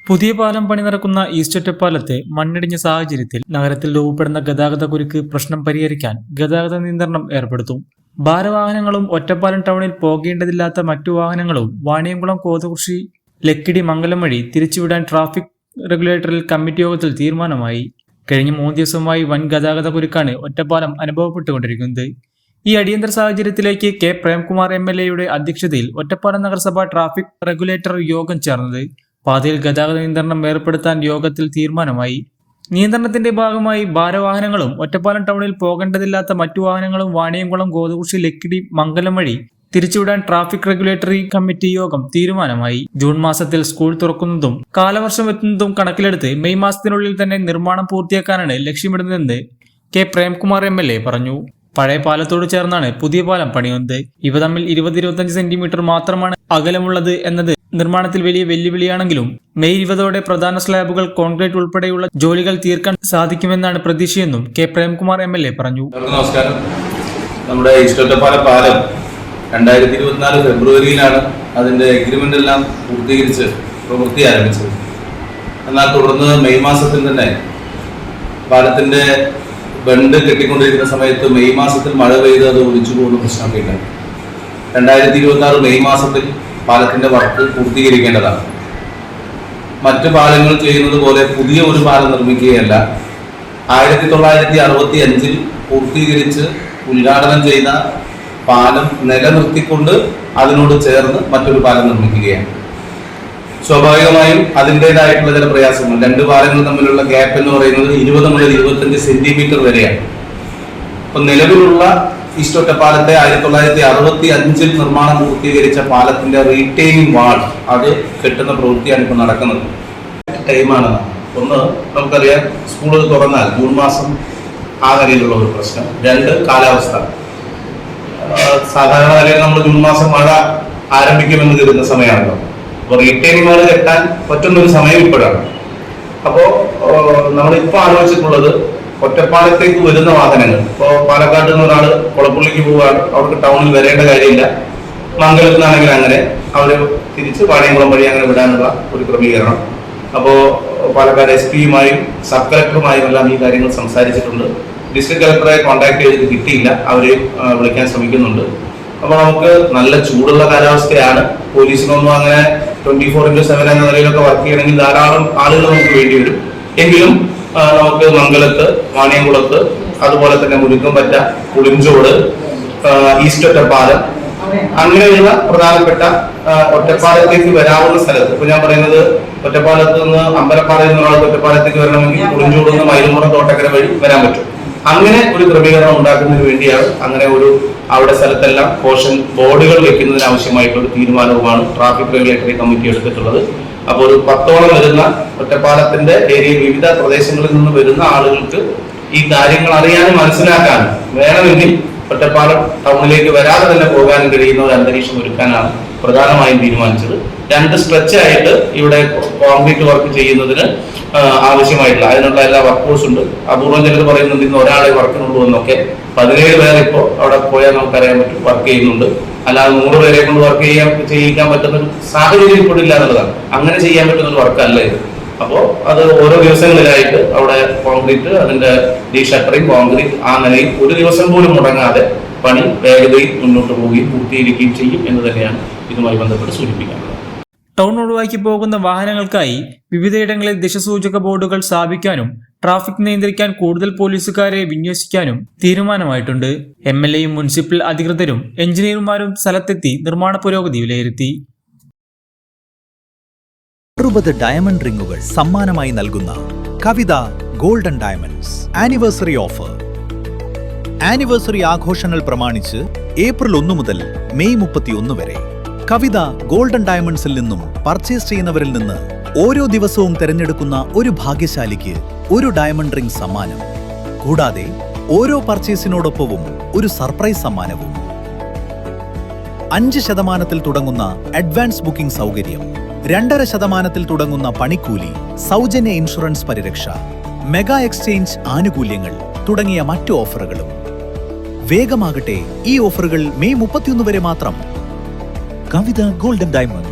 പുതിയ പാലം പണി നടക്കുന്ന ഈസ്റ്റ് ഒറ്റപ്പാലത്തെ മണ്ണിടിഞ്ഞ സാഹചര്യത്തിൽ നഗരത്തിൽ രൂപപ്പെടുന്ന ഗതാഗത കുരുക്ക് പ്രശ്നം പരിഹരിക്കാൻ ഗതാഗത നിയന്ത്രണം ഏർപ്പെടുത്തും. ഭാരവാഹനങ്ങളും ഒറ്റപ്പാലം ടൗണിൽ പോകേണ്ടതില്ലാത്ത മറ്റു വാഹനങ്ങളും വാണിയംകുളം, കോതകുറിശി, ലക്കിടി, മംഗലം വഴി തിരിച്ചുവിടാൻ ട്രാഫിക് റെഗുലേറ്ററിൽ കമ്മിറ്റി യോഗത്തിൽ തീരുമാനമായി. കഴിഞ്ഞ 3 ദിവസമായി വൻ ഗതാഗത കുരുക്കാണ് ഒറ്റപ്പാലം അനുഭവപ്പെട്ടുകൊണ്ടിരിക്കുന്നത്. ഈ അടിയന്തര സാഹചര്യത്തിലേക്ക് കെ പ്രേംകുമാർ MLA അധ്യക്ഷതയിൽ ഒറ്റപ്പാലം നഗരസഭ ട്രാഫിക് റെഗുലേറ്റർ യോഗം ചേർന്നത്. പാതയിൽ ഗതാഗത നിയന്ത്രണം ഏർപ്പെടുത്താൻ യോഗത്തിൽ തീരുമാനമായി. നിയന്ത്രണത്തിന്റെ ഭാഗമായി ഭാരവാഹനങ്ങളും ഒറ്റപ്പാലം ടൗണിൽ പോകേണ്ടതില്ലാത്ത മറ്റു വാഹനങ്ങളും വാണിയംകുളം, കോതകുറിശി, ലക്കിടി, മംഗലം വഴി തിരിച്ചുവിടാൻ ട്രാഫിക് റെഗുലേറ്ററി കമ്മിറ്റി യോഗം തീരുമാനമായി. ജൂൺ മാസത്തിൽ സ്കൂൾ തുറക്കുന്നതും കാലവർഷം എത്തുന്നതും കണക്കിലെടുത്ത് മെയ് മാസത്തിനുള്ളിൽ തന്നെ നിർമ്മാണം പൂർത്തിയാക്കാനാണ് ലക്ഷ്യമിടുന്നതെന്ന് കെ പ്രേംകുമാർ MLA പറഞ്ഞു. പഴയ പാലത്തോട് ചേർന്നാണ് പുതിയ പാലം പണിയുന്നത്. ഇവ തമ്മിൽ 20-25 സെന്റിമീറ്റർ മാത്രമാണ് അകലമുള്ളത് എന്നത് നിർമ്മാണത്തിൽ വലിയ വെല്ലുവിളിയാണെങ്കിലും മെയ് 20ഓടെ പ്രധാന സ്ലാബുകൾ, കോൺക്രീറ്റ് ഉൾപ്പെടെയുള്ള ജോലികൾ തീർക്കാൻ സാധിക്കുമെന്നാണ് പ്രതീക്ഷയെന്നും കെ പ്രേംകുമാർ MLA പറഞ്ഞു. നമസ്കാരം. നമ്മുടെ ഈസ്റ്റ് ഒറ്റപ്പാലം പാലം 2024 ഫെബ്രുവരിയിലാണ് അതിന്റെ എഗ്രിമെന്റ് എല്ലാം പൂർത്തീകരിച്ച് പ്രവൃത്തി ആരംഭിച്ചത്. എന്നാൽ തുടർന്ന് മെയ് മാസത്തിൽ തന്നെ പാലത്തിന്റെ ബണ്ട് കെട്ടിക്കൊണ്ടിരിക്കുന്ന സമയത്ത് മെയ് മാസത്തിൽ മഴ പെയ്ത് അത് ഒലിച്ചു പോകുന്ന പ്രശ്നമൊക്കെ ഉണ്ടായി. 2026 മെയ് മാസത്തിൽ പാലത്തിന്റെ വർക്ക് പൂർത്തീകരിക്കേണ്ടതാണ്. മറ്റു പാലങ്ങൾ ചെയ്യുന്നത് പോലെ പുതിയ ഒരു പാലം നിർമ്മിക്കുകയല്ല. 1965 പൂർത്തീകരിച്ച് ഉദ്ഘാടനം ചെയ്ത പാലം നിലനിർത്തിക്കൊണ്ട് അതിനോട് ചേർന്ന് മറ്റൊരു പാലം നിർമ്മിക്കുകയാണ്. സ്വാഭാവികമായും അതിൻ്റെതായിട്ടുള്ള ചില പ്രയാസങ്ങൾ. 2 പാലങ്ങൾ തമ്മിലുള്ള ഗ്യാപ്പ് എന്ന് പറയുന്നത് 20 മുതൽ 25 സെന്റിമീറ്റർ വരെയാണ്. അപ്പൊ നിലവിലുള്ള ഈസ്റ്റ് ഒറ്റപ്പാലത്തെ 1965 നിർമ്മാണം പൂർത്തീകരിച്ച പാലത്തിന്റെ റീറ്റെയിനിങ് വാൾ അത് കെട്ടുന്ന പ്രവൃത്തിയാണ് ഇപ്പോൾ നടക്കുന്നത്. ടൈമാണ് ഒന്ന്, നമുക്കറിയാം സ്കൂൾ തുറന്നാൽ ജൂൺ മാസം ആ നിലയിലുള്ള ഒരു പ്രശ്നം. 2, കാലാവസ്ഥ. സാധാരണ നിലയിൽ നമ്മൾ ജൂൺ മാസം മഴ ആരംഭിക്കുമെന്ന് കരുതുന്ന സമയമാണല്ലോ. അപ്പോൾ റീറ്റെയിനിങ് വാൾ കെട്ടാൻ പറ്റുന്നൊരു സമയം ഇപ്പോഴാണ്. അപ്പോൾ നമ്മളിപ്പോൾ ആലോചിച്ചിട്ടുള്ളത് ഒറ്റപ്പാലത്തേക്ക് വരുന്ന വാഹനങ്ങൾ, ഇപ്പോൾ പാലക്കാട് നിന്ന് ഒരാൾ കൊളപ്പുള്ളിക്ക് പോവുകയാണ്, അവർക്ക് ടൗണിൽ വരേണ്ട കാര്യമില്ല. മംഗലത്ത് നിന്നാണെങ്കിൽ അങ്ങനെ അവർ തിരിച്ച് വാണിയംകുളം വഴി അങ്ങനെ വിടാനുള്ള ഒരു ക്രമീകരണം. അപ്പോൾ പാലക്കാട് SP-യുമായും സബ് കളക്ടറുമായും എല്ലാം ഈ കാര്യങ്ങൾ സംസാരിച്ചിട്ടുണ്ട്. ഡിസ്ട്രിക്ട് കളക്ടറെ കോൺടാക്ട് ചെയ്തിട്ട് കിട്ടിയില്ല, അവരെ വിളിക്കാൻ ശ്രമിക്കുന്നുണ്ട്. അപ്പോൾ നമുക്ക് നല്ല ചൂടുള്ള കാലാവസ്ഥയാണ്. പോലീസിനൊന്നും അങ്ങനെ 24/7 എന്ന നിലയിലൊക്കെ വർക്ക് ചെയ്യണമെങ്കിൽ ധാരാളം ആളുകൾ നമുക്ക് വേണ്ടി വരും. എങ്കിലും നമുക്ക് മംഗലത്ത്, വാണിയംകുളത്ത്, അതുപോലെ തന്നെ മുരുക്കമ്പറ്റ, പുളിഞ്ചോട്, ഈസ്റ്റ് ഒറ്റപ്പാലം, അങ്ങനെയുള്ള പ്രധാനപ്പെട്ട ഒറ്റപ്പാലത്തേക്ക് വരാവുന്ന സ്ഥലത്ത്, ഇപ്പൊ ഞാൻ പറയുന്നത് ഒറ്റപ്പാലത്ത് നിന്ന് അമ്പലപ്പാറയിൽ നിന്നുള്ള ഒറ്റപ്പാലത്തേക്ക് വരണമെങ്കിൽ പുളിഞ്ചോട് നിന്ന് മയിലുംപുറം, തോട്ടക്കര വഴി വരാൻ പറ്റും. അങ്ങനെ ഒരു ക്രമീകരണം ഉണ്ടാക്കുന്നതിന് വേണ്ടിയാണ് അങ്ങനെ ഒരു അവിടെ സ്ഥലത്തെല്ലാം കോഷൻ ബോർഡുകൾ വെക്കുന്നതിന് ആവശ്യമായിട്ടുള്ള ഒരു തീരുമാനവുമാണ് ട്രാഫിക് റെഗുലേറ്ററി കമ്മിറ്റി എടുത്തിട്ടുള്ളത്. അപ്പോൾ ഒരു 10ഓളം വരുന്ന ഒറ്റപ്പാലത്തിന്റെ ഏരിയ വിവിധ പ്രദേശങ്ങളിൽ നിന്ന് വരുന്ന ആളുകൾക്ക് ഈ കാര്യങ്ങൾ അറിയാനും മനസ്സിലാക്കാനും വേണമെങ്കിൽ ഒറ്റപ്പാലം ടൗണിലേക്ക് വരാതെ തന്നെ പോകാനും കഴിയുന്ന ഒരു അന്തരീക്ഷം ഒരുക്കാനാണ് പ്രധാനമായും തീരുമാനിച്ചത്. 2 സ്ട്രെച്ചായിട്ട് ഇവിടെ കോൺക്രീറ്റ് വർക്ക് ചെയ്യുന്നതിന് ആവശ്യമായിട്ടുള്ള അതിനുള്ള എല്ലാ വർക്കേഴ്സ് ഉണ്ട്. അപൂർവം ചിലർ പറയുന്നുണ്ട് ഇന്ന് ഒരാളെ വർക്കിനുള്ളൂ എന്നൊക്കെ. 17 പേരെ ഇപ്പോൾ അവിടെ പോയാൽ നമുക്കറിയാൻ പറ്റും വർക്ക് ചെയ്യുന്നുണ്ട്. അല്ലാതെ 100 പേരെ കൊണ്ട് വർക്ക് ചെയ്യിക്കാൻ പറ്റുന്ന ഒരു സാഹചര്യം ഇപ്പോൾ ഇല്ല എന്നുള്ളതാണ്. അങ്ങനെ ചെയ്യാൻ പറ്റുന്ന ഒരു വർക്കല്ല ഇത്. അപ്പോൾ അത് ഓരോ ദിവസങ്ങളിലായിട്ട് അവിടെ കോൺക്രീറ്റ്, അതിന്റെ ഡീഷട്ടറിങ്, കോൺക്രീറ്റ് ആ നിലയിൽ ഒരു ദിവസം പോലും മുടങ്ങാതെ പണി വേഗതയിൽ മുന്നോട്ട് പോവുകയും പൂർത്തീകരിക്കുകയും ചെയ്യും എന്ന് തന്നെയാണ് ഇതുമായി ബന്ധപ്പെട്ട് സൂചിപ്പിക്കാനുള്ളത്. ടൗൺ ഒഴിവാക്കി പോകുന്ന വാഹനങ്ങൾക്കായി വിവിധയിടങ്ങളിൽ ദിശസൂചക ബോർഡുകൾ സ്ഥാപിക്കാനും ട്രാഫിക് നിയന്ത്രിക്കാൻ കൂടുതൽ പോലീസുകാരെ വിന്യസിക്കാനും തീരുമാനമായിട്ടുണ്ട്. MLAയും മുനിസിപ്പൽ അധികൃതരും എഞ്ചിനീയർമാരും സ്ഥലത്തെത്തി നിർമ്മാണ പുരോഗതി വിലയിരുത്തി. 60 ഡയമണ്ട് റിങ്ങുകൾ സമ്മാനമായി നൽകുന്ന Kavitha golden diamonds anniversary offer. Anniversary ആഘോഷങ്ങൾ പ്രമാണിച്ച് ഏപ്രിൽ 1 മുതൽ മെയ് 31 വരെ കവിത ഗോൾഡൻ ഡയമണ്ട്സിൽ നിന്നും പർച്ചേസ് ചെയ്യുന്നവരിൽ നിന്ന് ഓരോ ദിവസവും തിരഞ്ഞെടുക്കുന്ന ഒരു ഭാഗ്യശാലിക്ക് ഒരു ഡയമണ്ട് റിംഗ് സമ്മാനം. കൂടാതെ ഓരോ പർച്ചേസിനോടൊപ്പവും ഒരു സർപ്രൈസ് സമ്മാനവും. 5% തുടങ്ങുന്ന അഡ്വാൻസ് ബുക്കിംഗ് സൗകര്യം, 2.5% തുടങ്ങുന്ന പണിക്കൂലി, സൗജന്യ ഇൻഷുറൻസ് പരിരക്ഷ, മെഗാ എക്സ്ചേഞ്ച് ആനുകൂല്യങ്ങൾ തുടങ്ങിയ മറ്റു ഓഫറുകളും. വേഗമാകട്ടെ, ഈ ഓഫറുകൾ മെയ് 31 വരെ മാത്രം. കവിത ഗോൾഡൻ ഡയമണ്ട്സ്.